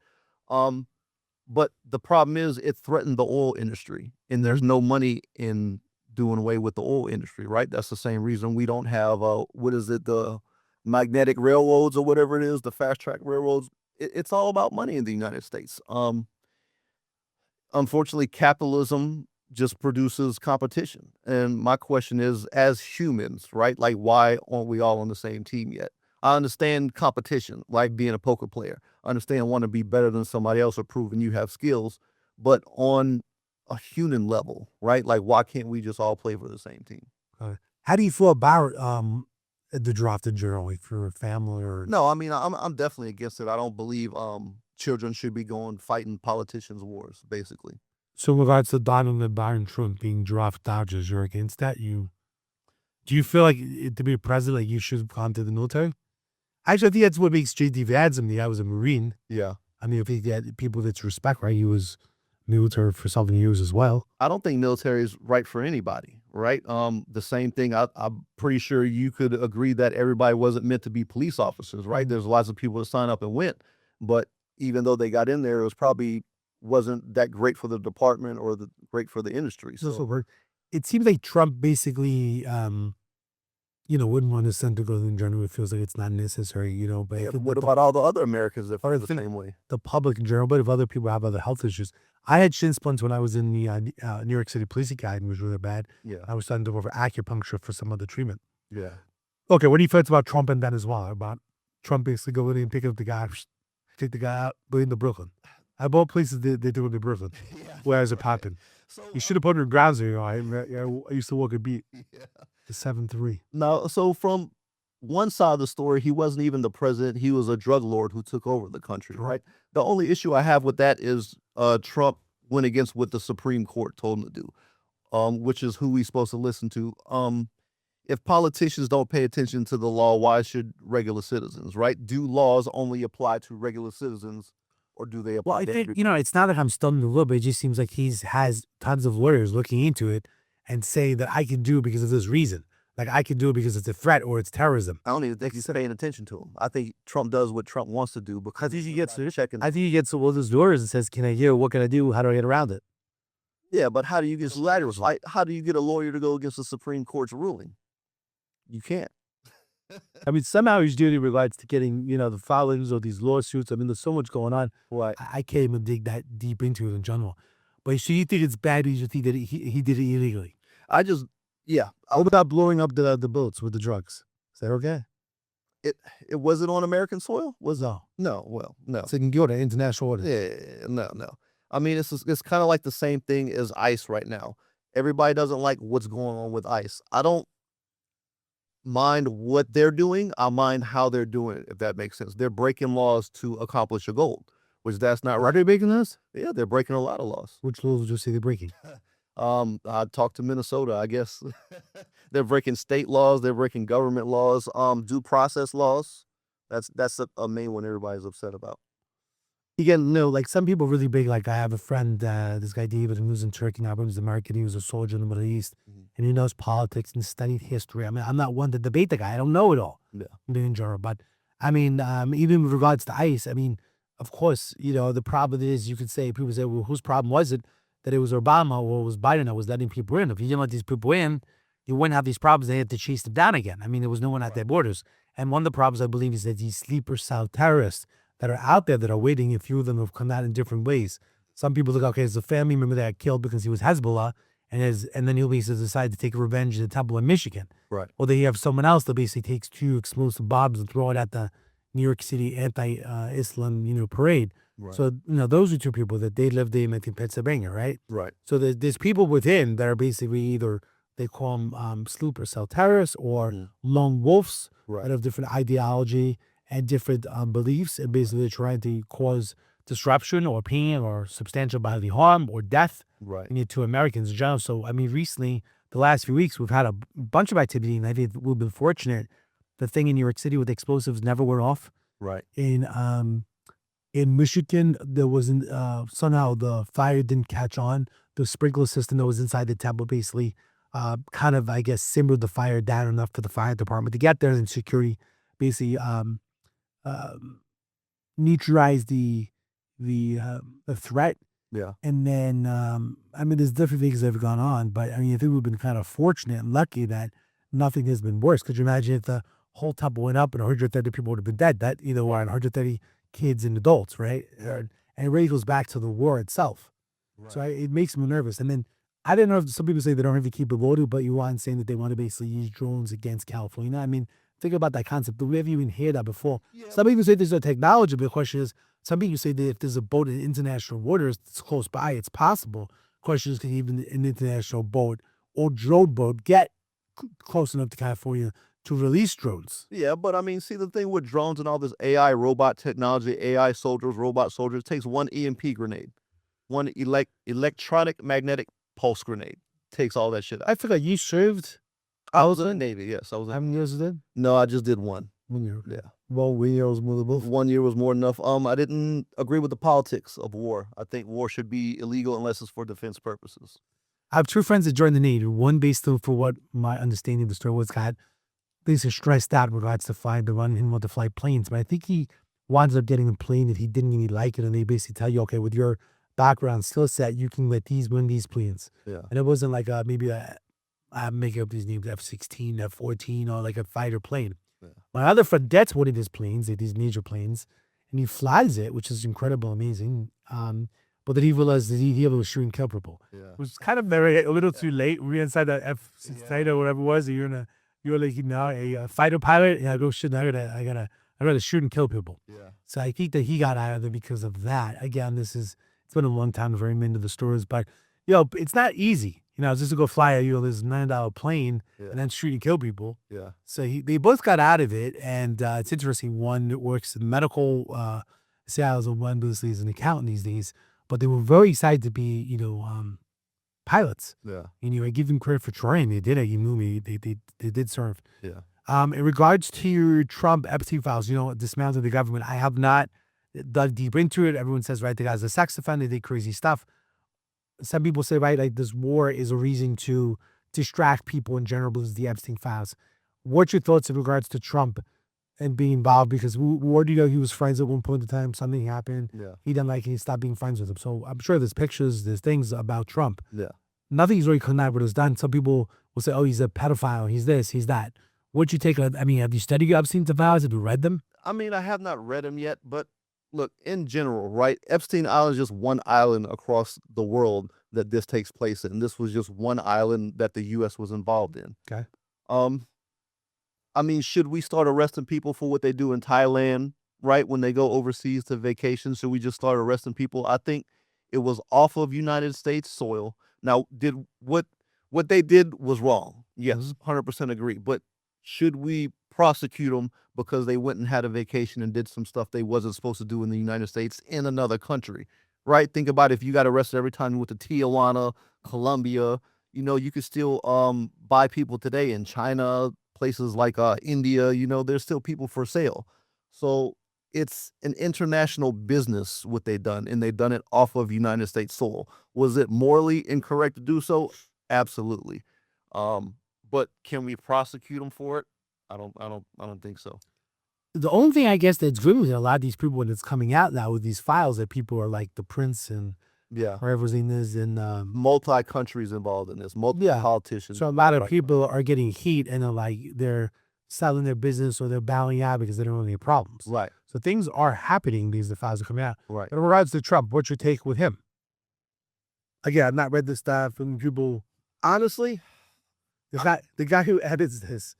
But the problem is it threatened the oil industry, and there's no money in doing away with the oil industry, right? That's the same reason we don't have the magnetic railroads or whatever it is, the fast track railroads. It's all about money in the United States. Unfortunately, capitalism just produces competition. And my question is, as humans, right? Like, why aren't we all on the same team yet? I understand competition, like being a poker player. I understand wanting to be better than somebody else or proving you have skills, but on a human level, right? Like, why can't we just all play for the same team? How do you feel about the draft in general, like for a family or? No, I'm definitely against it. I don't believe children should be going fighting politicians' wars, basically. So in regards to Donald and Byron Trump being draft dodgers, you're against that? Do you feel like to be a president, like you should have gone to the military? Actually, I think that's what makes J.D. Vance. The guy was a Marine. Yeah. I mean, if he had people that's respect, right? He was military for several years as well. I don't think military is right for anybody, right? The same thing. I'm pretty sure you could agree that everybody wasn't meant to be police officers, right? There's lots of people that sign up and went, but even though they got in there, it was probably wasn't that great for the department or great for the industry. So It seems like Trump basically, wouldn't want to send to go in general. It feels like it's not necessary, but yeah, what about all the other Americans that feel the same way? the public in general, but if other people have other health issues. I had shin splints when I was in the New York City Police Academy, which was really bad. Yeah. I was starting to go for acupuncture for some other treatment. Yeah. Okay, what do you feel about Trump and Venezuela? About Trump basically going in and picking up the guy, take the guy out, bring to Brooklyn. At both places they do it in Brooklyn. Yeah. Where is it popping? So You should have put it in ground zero. I used to walk a beat. yeah. The 7-3. Now, so from one side of the story, he wasn't even the president. He was a drug lord who took over the country, right? The only issue I have with that is Trump went against what the Supreme Court told him to do, which is who we're supposed to listen to. If politicians don't pay attention to the law, why should regular citizens, right? Do laws only apply to regular citizens, or do they apply Well, I to think, everybody? it's not that I'm stunned a little bit. It just seems like has tons of lawyers looking into it and say that I can do it because of this reason. Like I can do it because it's a threat or it's terrorism. I don't even think he's paying attention to him. I think Trump does what Trump wants to do because he gets checking. I think he gets all those lawyers and says, "Can I hear? What can I do? How do I get around it?" Yeah, but how do you get how do you get a lawyer to go against the Supreme Court's ruling? You can't. I mean, somehow he's doing it in regards to getting, the filings or these lawsuits. I mean, there's so much going on. Right. I can't even dig that deep into it in general. But so you think it's bad? You just think that he did it illegally? I just yeah. What about blowing up the boats with the drugs? Is that okay? It was it on American soil? Was No. no, well, no. It's in Gilda, international order. Yeah, no, no. It's kind of like the same thing as ICE right now. Everybody doesn't like what's going on with ICE. I don't mind what they're doing. I mind how they're doing it, if that makes sense. They're breaking laws to accomplish a goal, which that's not Are right. they breaking this? Yeah, they're breaking a lot of laws. Which laws would you say they're breaking? I talked to Minnesota, I guess. They're breaking state laws, they're breaking government laws, due process laws. That's a main one everybody's upset about. Again, no, like some people really big. Like I have a friend, this guy David, who was in Turkey now, but he's American. He was a soldier in the Middle East, and he knows politics and studied history. I mean, I'm not one to debate the guy. I don't know it all. Yeah. In general, but I mean, even with regards to ICE, I mean, of course, the problem is you could say, people say, well, whose problem was it that it was Obama or it was Biden that was letting people in? If you didn't let these people in, you wouldn't have these problems. They had to chase them down again. I mean, there was no one at their borders. And one of the problems, I believe, is that these sleeper cell terrorists that are out there that are waiting, a few of them have come out in different ways. Some people look, okay, there's a family member that got killed because he was Hezbollah, and then he'll basically decide to take revenge in the Temple in Michigan. Right. Or then you have someone else that basically takes two explosive bombs and throw it at the New York City anti-Islam, parade. Right. So, those are two people that they lived in, I think, Pennsylvania, right? Right. So there's people within that are basically either, they call them sleeper cell terrorists or lone wolves that Right. have different ideology and different beliefs, and basically they're trying to cause disruption or pain or substantial bodily harm or death Right. to Americans in general. So, I mean, recently, the last few weeks, we've had a bunch of activity, and I think we've been fortunate. The thing in New York City with explosives never went off. Right. In Michigan, there wasn't, somehow the fire didn't catch on. The sprinkler system that was inside the temple basically kind of, I guess, simmered the fire down enough for the fire department to get there, and security basically neutralized the threat. Yeah. And then, I mean, there's different things that have gone on, but I mean, I think we've been kind of fortunate and lucky that nothing has been worse. Could you imagine if the whole temple went up and 130 people would have been dead? That, or 130 kids and adults, right? And it really goes back to the war itself. So it makes me nervous. And then I don't know if some people say they don't have the capability, but you want saying that they want to basically use drones against California. I mean, think about that concept. We haven't even heard that before. Yeah. Some people say there's a technology, but the question is, some people say that if there's a boat in international waters that's close by, it's possible. Question is, can even an international boat or drone boat get close enough to California to release drones? Yeah, but I mean, see, the thing with drones and all this AI robot technology, AI soldiers, robot soldiers, it takes one EMP grenade, one electronic magnetic pulse grenade. Takes all that shit out. I feel like you served. I was in the Navy, yes. I was How many years is it? No, I just did one. 1 year. Yeah. Well, 1 year was more than both. 1 year was more than enough. I didn't agree with the politics of war. I think war should be illegal unless it's for defense purposes. I have two friends that joined the Navy. One basically, for what my understanding of the story was, got basically stressed out in regards to flying to run him to fly planes. But I think he winds up getting a plane that he didn't really like it, and they basically tell you, okay, with your background skill set, you can let these win these planes. Yeah. And it wasn't like I'm making up these names, F-16, F-14, or like a fighter plane. Yeah. My other friend gets one of these planes, these major planes, and he flies it, which is incredible, amazing. But then he realized that he was shooting kill people. Yeah. It was kind of very a little too late. We were inside the F-16 or whatever it was. And you're like a fighter pilot. And I go, shit, I gotta shoot and kill people. Yeah. So I think that he got out of it because of that. Again, it's been a long time, very into the stories, but it's not easy. Just to go fly this $9 plane and then shoot and kill people. Yeah. So they both got out of it, and it's interesting. One works in medical sales, and one basically is an accountant these days. But they were very excited to be, pilots. Yeah. I give them credit for trying. They did it. You knew me. They did serve. Yeah. In regards to your Trump Epstein files, dismantling the government, I have not dug deep into it. Everyone says, right, the guy's a sex offender, they did crazy stuff. Some people say, right, like this war is a reason to distract people in general because of the Epstein files. What's your thoughts in regards to Trump and being involved? Because where do you know he was friends at one point in time? Something happened. Yeah. He didn't like it. He stopped being friends with him. So I'm sure there's pictures, there's things about Trump. Yeah. Nothing's really come out what was done. Some people will say, oh, he's a pedophile. He's this, he's that. What'd you take? I mean, have you studied Epstein files? Have you read them? I mean, I have not read them yet, but look, in general, right? Epstein Island is just one island across the world that this takes place in. This was just one island that the U.S. was involved in. Okay. I mean, should we start arresting people for what they do in Thailand, right? When they go overseas to vacation, should we just start arresting people? I think it was off of United States soil. Now, what they did was wrong. Yes, 100% agree. But should we prosecute them because they went and had a vacation and did some stuff they wasn't supposed to do in the United States in another country, right? Think about if you got arrested every time you went to Tijuana, Colombia, you could still buy people today in China, places like India, there's still people for sale. So it's an international business what they done, and they done it off of United States soil. Was it morally incorrect to do so? Absolutely. But can we prosecute them for it? I don't think so. The only thing I guess that's good with a lot of these people when it's coming out now with these files that people are like the Prince and Yeah. whoever's in this and Multi countries involved in this, multiple Yeah. politicians. so a lot of Right. people are getting heat and they're selling their business or they're bowing out because they don't have any problems. Right. So things are happening because the files are coming out. Right. But in regards to Trump, what's your take with him? Again, I've not read this stuff and people Honestly, the guy who edits this,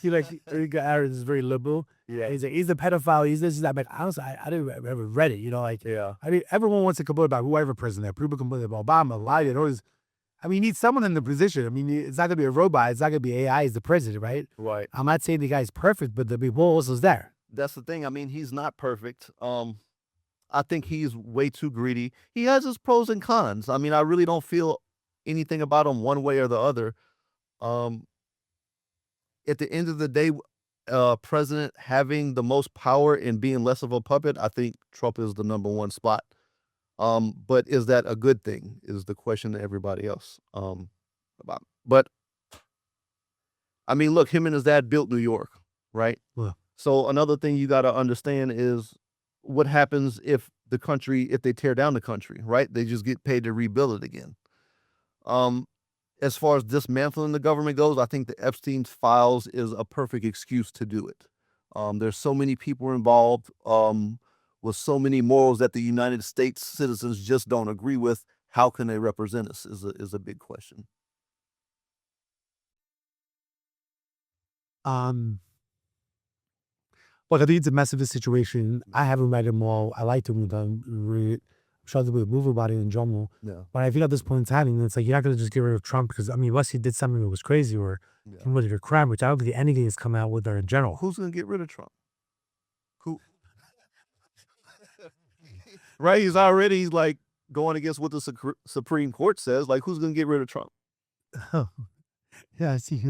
he is very liberal. yeah. He's a pedophile, he's this, he's that. But honestly, I didn't ever read it, Yeah. I mean, everyone wants to complain about whoever president. People complain about Obama, Biden, always. I mean, you need someone in the position. I mean, it's not gonna be a robot. It's not gonna be AI as the president, right? Right. I'm not saying the guy's perfect, but the people is there. That's the thing. I mean, he's not perfect. I think he's way too greedy. He has his pros and cons. I mean, I really don't feel anything about him one way or the other. Um, at the end of the day, president having the most power and being less of a puppet, I think Trump is the number one spot. But is that a good thing? Is the question to everybody else. About. But I mean, look, him and his dad built New York, right? Yeah. So another thing you got to understand is what happens if they tear down the country, right? They just get paid to rebuild it again. As far as dismantling the government goes, I think the Epstein's files is a perfect excuse to do it. There's so many people involved with so many morals that the United States citizens just don't agree with. How can they represent us is a big question. Look, I think it's a mess of a situation. I haven't read them all. I like to read them. I'm sure there'll be a movie about it in general. Yeah. But I think at this point in time, it's like you're not going to just get rid of Trump because, I mean, unless he did something that was crazy or committed a crime, which I don't think anything has come out with her in general. Who's gonna get rid of Trump? Who? Right? He's like going against what the Supreme Court says. Like, who's gonna get rid of Trump? Yeah, I see.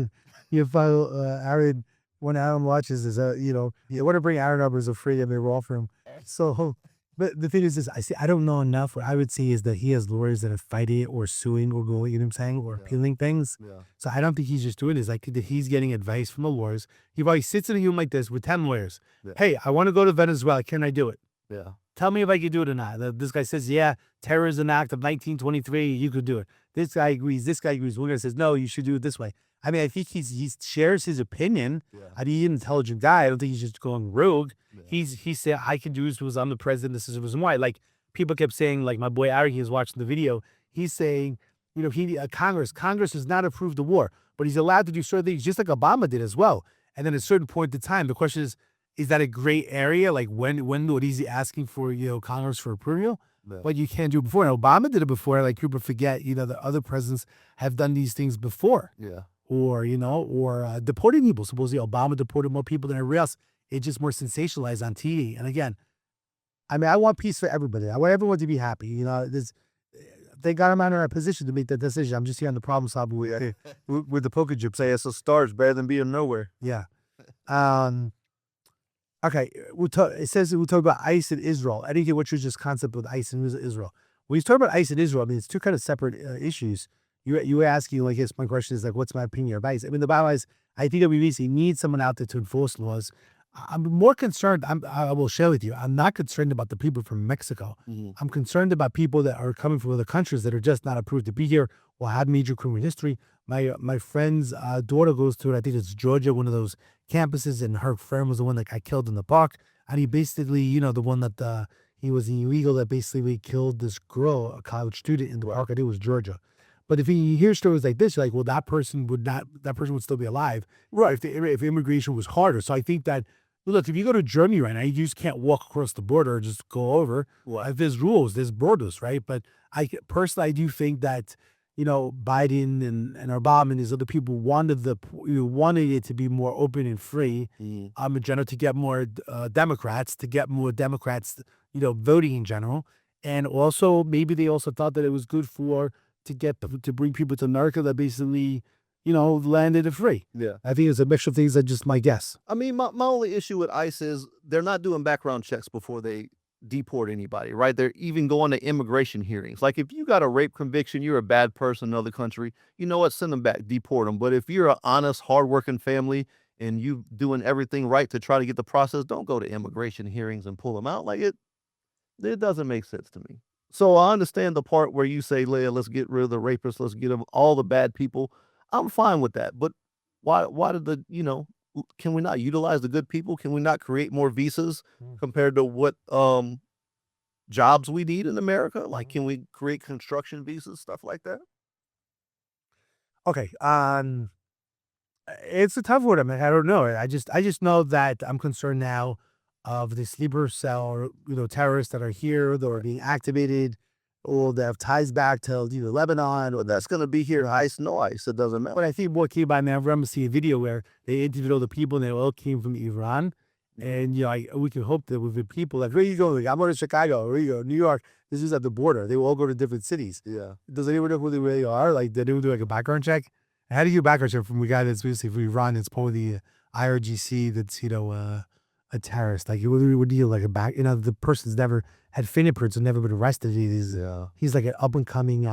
You follow Aaron when Aaron watches is you want to bring Aaron up as a free and they roll for him. So, but the thing is this, I don't know enough. What I would say is that he has lawyers that are fighting or suing or going, you know what I'm saying, or appealing things. Yeah. So I don't think he's just doing this. I think that he's getting advice from the lawyers. He probably sits in a room like this with 10 lawyers. Yeah. Hey, I want to go to Venezuela. Can I do it? Yeah. Tell me if I can do it or not. This guy says, yeah, terrorism act of 1923, you could do it. This guy agrees. This guy agrees. One guy says, no, you should do it this way. I mean, I think he shares his opinion. Yeah. I mean, he's an intelligent guy. I don't think he's just going rogue. Yeah. He said, I can do this because I'm the president. This is the reason why. Like, people kept saying, like my boy Ari, he was watching the video. He's saying, Congress has not approved the war, but he's allowed to do certain things, just like Obama did as well. And then at a certain point in time, the question is that a gray area? Like when what is he asking for, Congress for approval? Yeah. But you can't do it before. And Obama did it before. Like people forget, the other presidents have done these things before. Yeah. Or deporting people. Supposedly Obama deported more people than everybody else. It's just more sensationalized on TV. And again, I mean, I want peace for everybody. I want everyone to be happy. They got him out in our position to make that decision. I'm just here on the problem solving with the poker chips. Say it's a star. It's better than being nowhere. Yeah. Okay. It says we'll talk about ICE and Israel. I didn't get what your just concept with ICE and Israel. When you talk about ICE and Israel, I mean, it's two kind of separate issues. You were asking, like, yes, my question is, like, what's my opinion of ICE? I mean, the bottom line is, I think that we basically need someone out there to enforce laws. I'm more concerned, I will share with you, I'm not concerned about the people from Mexico. Mm-hmm. I'm concerned about people that are coming from other countries that are just not approved to be here or had major criminal history. My friend's daughter goes to, I think it's Georgia, one of those campuses, and her friend was the one that got killed in the park. And he basically, the one that he was illegal that basically killed this girl, a college student in the park. I think it was Georgia. But if you hear stories like this, you're like, well, that person would still be alive, right? If immigration was harder. So I think that, look, if you go to Germany right now, you just can't walk across the border or just go over. Well, if there's rules, there's borders, right? But I do think that, Biden and Obama and these other people wanted it to be more open and free, in general, to get more Democrats, voting in general. And also, maybe they also thought that it was good to bring people to America that basically, landed it free. Yeah. I think it's a mixture of things. That's just my guess. I mean, my only issue with ICE is they're not doing background checks before they deport anybody, right? They're even going to immigration hearings. Like, if you got a rape conviction, you're a bad person in another country, you know what? Send them back, deport them. But if you're an honest, hardworking family and you doing everything right to try to get the process, don't go to immigration hearings and pull them out. Like it doesn't make sense to me. So I understand the part where you say, Leah, let's get rid of the rapists, let's get them all the bad people. I'm fine with that. But why did can we not utilize the good people? Can we not create more visas compared to what jobs we need in America? Like, can we create construction visas, stuff like that? Okay. It's a tough one. I mean, I don't know. I just know that I'm concerned now of the sleeper cell, terrorists that are here, that are being activated, or that have ties back to Lebanon, or That's gonna be here, ice, no ice. It doesn't matter. But I think what came by me, I remember seeing a video where they interviewed all the people and they all came from Iran. And, we can hope that with the people, like, where you going? Like, I'm going to Chicago, where you go? New York. This is at the border. They will all go to different cities. Yeah. Does anyone know who they really are? Like, did anyone do like a background check? How do you do a background check from a guy that's basically from Iran, that's part of the IRGC, that's, a terrorist? Like, what do you like a back? The person's never had fingerprints and never been arrested. Yeah. He's like an up and coming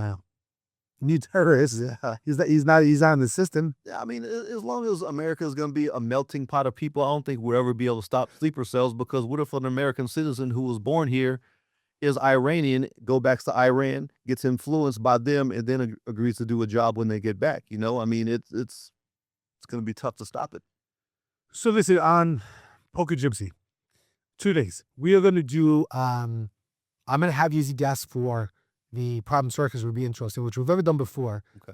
new terrorist. Yeah. He's not in the system. Yeah, I mean, as long as America is going to be a melting pot of people, I don't think we'll ever be able to stop sleeper cells. Because what if an American citizen who was born here is Iranian, go back to Iran, gets influenced by them, and then agrees to do a job when they get back? I mean, it's going to be tough to stop it. So listen, on Poker Gypsy, 2 days, we are going to do, I'm going to have you as a guest for the Problem Circus. Would be interesting, which we've never done before. Okay.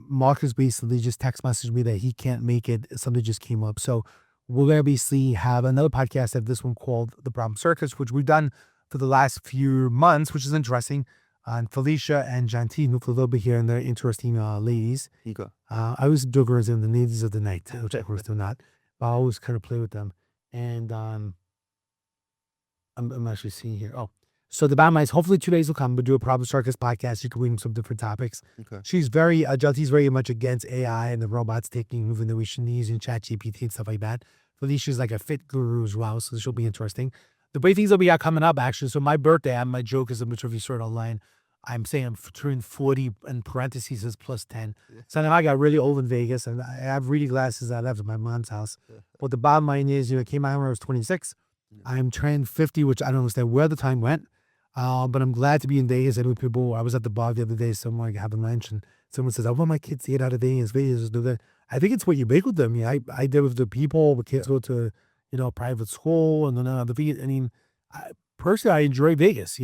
Marcus basically just text messaged me that he can't make it. Something just came up. So we're going to basically have another podcast of this one called The Problem Circus, which we've done for the last few months, which is interesting. And Felicia and Jantine, hopefully they'll be here, and they're interesting ladies. Okay. I always joke around them, the ladies of the night, which of course they're not. But I always kind of play with them. And I'm actually seeing here. Oh, so the bottom line is hopefully 2 days will come. We'll do a Problem Circus podcast. You can read some different topics. Okay. She's very much against AI and the robots moving that we should be using ChatGPT and stuff like that. Felicia's like a fit guru as well, so she'll be interesting. The big things that we got coming up, actually. So my birthday, my joke is, I'm sure if you saw it online, I'm saying I'm turning 40 in parentheses is plus 10. Yeah. So now I got really old in Vegas, and I have reading glasses I left at my mom's house. But the bottom line is, it came out when I was 26. I'm turning 50, which I don't understand where the time went. But I'm glad to be in Vegas. I know people, I was at the bar the other day, someone having lunch, and someone says, I want my kids to get out of Vegas. Vegas, do that. I think it's what you make with them. Yeah, I did with the people. The kids go to, private school, and then personally, I enjoy Vegas.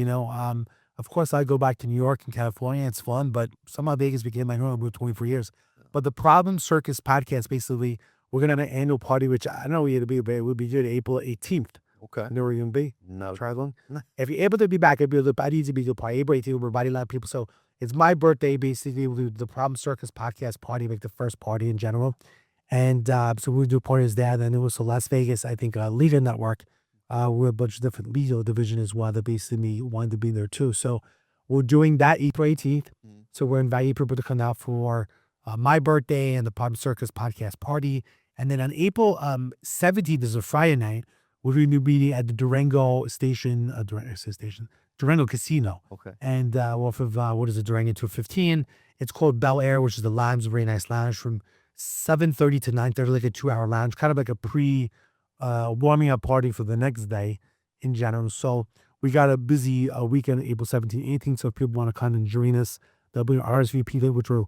Of course, I go back to New York and California. It's fun, but somehow Vegas became my home with 24 years. But the Problem Circus podcast, basically, we're going to have an annual party, which I don't know where it'll be, but it would be good April 18th. Okay. You know where you're going to be? No. Triathlon? If you're able to be back, I need to be to party. April 18th, we're inviting a lot of people. So it's my birthday, basically. We'll do the Problem Circus podcast party, like the first party in general. And so we'll do parties there. Then it was Las Vegas, I think, Leader Network. We're a bunch of different legal division as well that basically wanted to be there too. So we're doing that April 18th. So we're inviting people to come out for my birthday and the Problem Circus podcast party. And then on April 17th is a Friday night. We're going to be at the Durango station, Durango Casino. Okay. And off of, Durango 215. It's called Bel Air, which is the lounge, a very nice lounge from 7:30 to 9:30, like a 2-hour lounge, kind of like a warming up party for the next day in general. So we got a busy weekend, April 17th, 18th. So if people want to come and join us, there'll be an RSVP link, which will,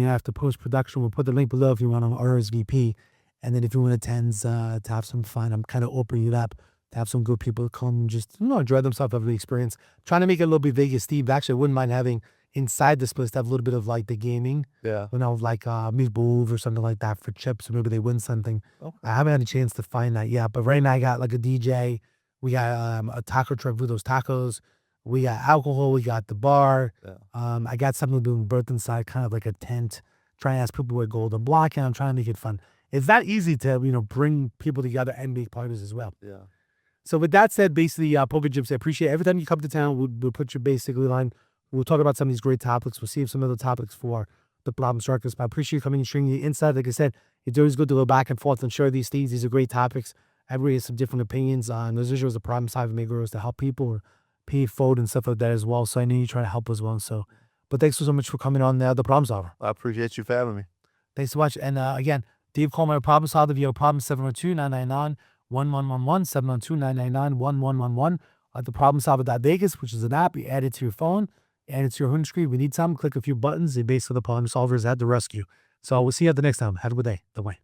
after post-production, we'll put the link below if you want to RSVP. And then if you want to attend to have some fun, I'm kind of opening it up to have some good people come and just, enjoy themselves, have the experience. Trying to make it a little bit Vegas themed. Actually, I wouldn't mind having inside this place to have a little bit of like the gaming. Yeah. Like Meat Booth or something like that for chips, or maybe they win something. Okay. I haven't had a chance to find that yet. But right now I got like a DJ. We got a taco truck with those tacos. We got alcohol. We got the bar. Yeah. I got something doing birth inside, kind of like a tent. Trying to ask people with golden block, and I'm trying to make it fun. It's that easy to, bring people together and make parties as well. Yeah. So with that said, basically, Poker Gypsy, I appreciate every time you come to town, we'll put you basically on. We'll talk about some of these great topics. We'll see if some other topics for the Problem Circus. But I appreciate you coming and sharing the insight. Like I said, it's always good to go back and forth and share these things. These are great topics. Everybody has some different opinions on those issues. The problem side of Migros to help people or pay forward and stuff like that as well. So I know you try to help as well. So, but thanks so much for coming on the Problem Solver. I appreciate you for having me. Thanks so much. And again, Dave Coleman, problem solver. If you have a problem, 712-999-1111, 712-999-1111. The problem solver.vegas, which is an app, you add it to your phone, add it to your home screen. We need something, click a few buttons, and basically the problem solver is at the rescue. So we'll see you at the next time. Have a good day. Bye-bye.